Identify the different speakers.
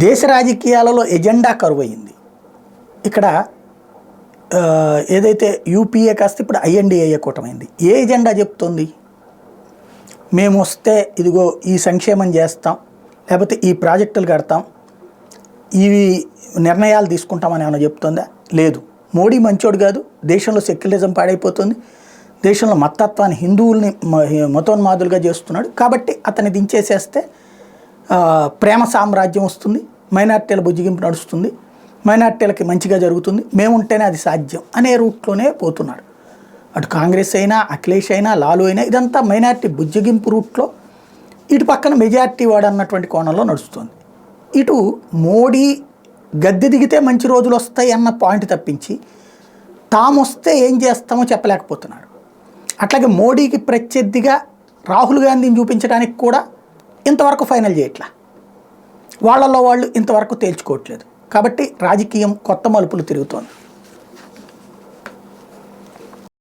Speaker 1: దేశ రాజకీయాలలో ఎజెండా కరువైంది. ఇక్కడ ఏదైతే యూపీఏ కాస్త ఇప్పుడు ఐఎన్డీఏ కూటమైంది. ఏ ఎజెండా చెప్తుంది? మేము వస్తే ఇదిగో ఈ సంక్షేమం చేస్తాం, లేకపోతే ఈ ప్రాజెక్టులు కడతాం, ఇవి నిర్ణయాలు తీసుకుంటామని ఏమైనా చెప్తుందా? లేదు. మోడీ మంచోడు కాదు, దేశంలో సెక్యులరిజం పాడైపోతుంది, దేశంలో మతత్వాన్ని హిందువుల్ని మతోన్మాదులుగా చేస్తున్నాడు, కాబట్టి అతన్ని దించేసేస్తే ప్రేమ సామ్రాజ్యం వస్తుంది, మైనార్టీల బుజ్జిగింపు నడుస్తుంది, మైనార్టీలకి మంచిగా జరుగుతుంది, మేముంటేనే అది సాధ్యం అనే రూట్లోనే పోతున్నాడు. అటు కాంగ్రెస్ అయినా, అఖిలేష్ అయినా, లాలు అయినా ఇదంతా మైనార్టీ బుజ్జిగింపు రూట్లో, ఇటు పక్కన మెజార్టీ వాడు అన్నటువంటి కోణంలో నడుస్తుంది. ఇటు మోడీ గద్దె దిగితే మంచి రోజులు వస్తాయి అన్న పాయింట్ తప్పించి తాము వస్తే ఏం చేస్తామో చెప్పలేకపోతున్నాడు. అట్లాగే మోడీకి ప్రత్యర్థిగా రాహుల్ గాంధీని చూపించడానికి కూడా ఇంతవరకు ఫైనల్ చేయట్లా, వాళ్ళల్లో వాళ్ళు ఇంతవరకు తేల్చుకోవట్లేదు. కాబట్టి రాజకీయం కొత్త మలుపులు తిరుగుతోంది.